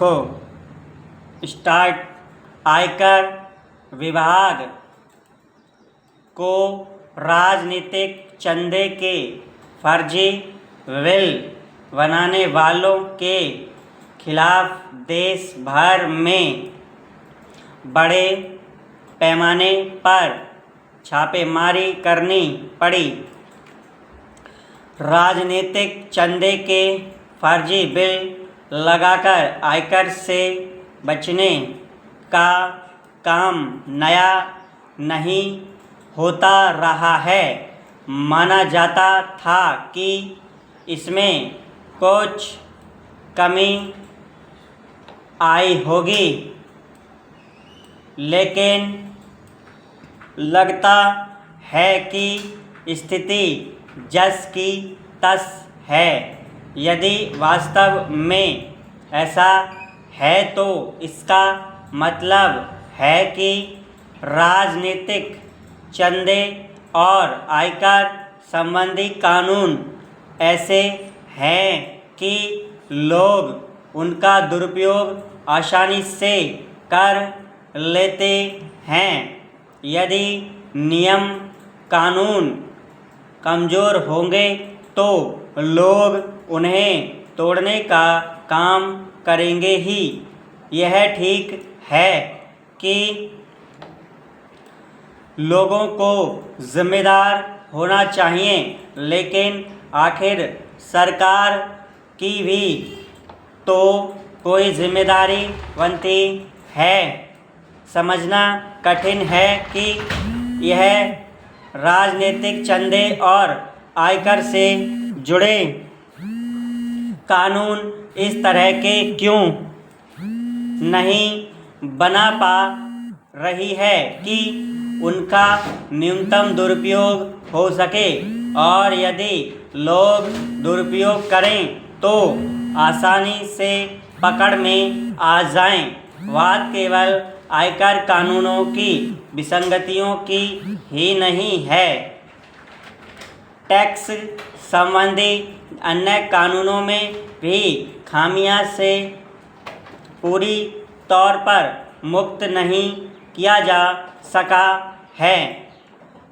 लिखो। स्टार्ट। आयकर विभाग को राजनीतिक चंदे के फर्जी बिल बनाने वालों के खिलाफ देश भर में बड़े पैमाने पर छापेमारी करनी पड़ी। राजनीतिक चंदे के फर्जी बिल लगाकर आयकर से बचने का काम नया नहीं होता रहा है। माना जाता था कि इसमें कुछ कमी आई होगी, लेकिन लगता है कि स्थिति जस की तस है। यदि वास्तव में ऐसा है तो इसका मतलब है कि राजनीतिक चंदे और आयकर संबंधी कानून ऐसे हैं कि लोग उनका दुरुपयोग आसानी से कर लेते हैं। यदि नियम कानून कमज़ोर होंगे तो लोग उन्हें तोड़ने का काम करेंगे ही। यह ठीक है कि लोगों को जिम्मेदार होना चाहिए, लेकिन आखिर सरकार की भी तो कोई जिम्मेदारी बनती है। समझना कठिन है कि यह राजनीतिक चंदे और आयकर से जुड़े कानून इस तरह के क्यों नहीं बना पा रही है कि उनका न्यूनतम दुरुपयोग हो सके, और यदि लोग दुरुपयोग करें तो आसानी से पकड़ में आ जाएं। बात केवल आयकर कानूनों की विसंगतियों की ही नहीं है, टैक्स संबंधी अन्य कानूनों में भी खामियां से पूरी तौर पर मुक्त नहीं किया जा सका है।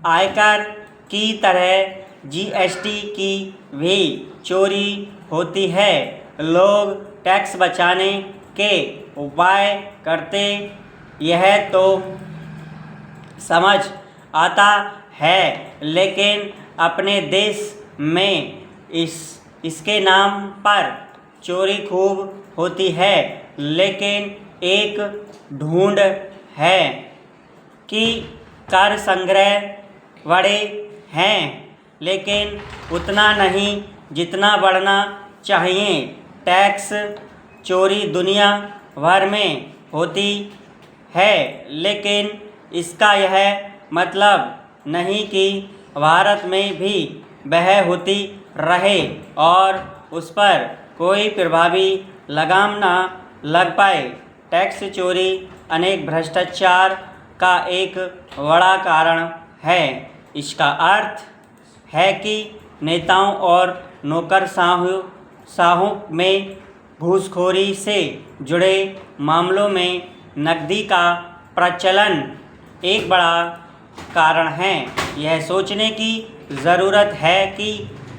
आयकर की तरह जीएसटी की भी चोरी होती है। लोग टैक्स बचाने के उपाय करते, यह तो समझ आता है, लेकिन अपने देश में इसके नाम पर चोरी खूब होती है। लेकिन एक ढूंढ है कि कर संग्रह बड़े हैं, लेकिन उतना नहीं जितना बढ़ना चाहिए। टैक्स चोरी दुनिया भर में होती है, लेकिन इसका यह मतलब नहीं कि भारत में भी वह होती रहे और उस पर कोई प्रभावी लगाम न लग पाए। टैक्स चोरी अनेक भ्रष्टाचार का एक बड़ा कारण है। इसका अर्थ है कि नेताओं और नौकरशाहों में घूसखोरी से जुड़े मामलों में नकदी का प्रचलन एक बड़ा कारण है। यह सोचने की ज़रूरत है कि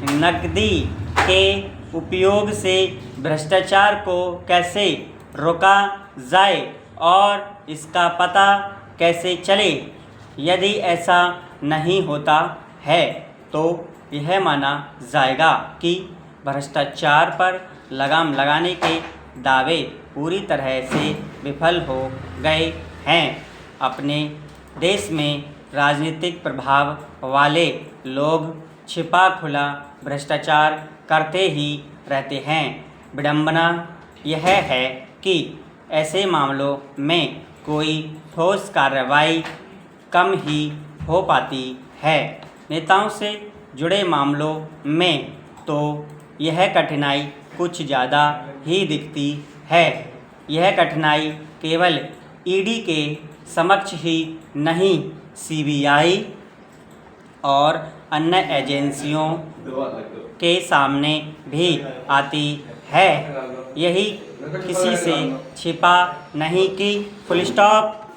नकदी के उपयोग से भ्रष्टाचार को कैसे रोका जाए और इसका पता कैसे चले। यदि ऐसा नहीं होता है तो यह माना जाएगा कि भ्रष्टाचार पर लगाम लगाने के दावे पूरी तरह से विफल हो गए हैं। अपने देश में राजनीतिक प्रभाव वाले लोग छिपा खुला भ्रष्टाचार करते ही रहते हैं। विडंबना यह है कि ऐसे मामलों में कोई ठोस कार्रवाई कम ही हो पाती है। नेताओं से जुड़े मामलों में तो यह कठिनाई कुछ ज़्यादा ही दिखती है। यह कठिनाई केवल ईडी के समक्ष ही नहीं, सीबीआई और अन्य एजेंसियों के सामने भी आती है। यही किसी से छिपा नहीं की। Full stop.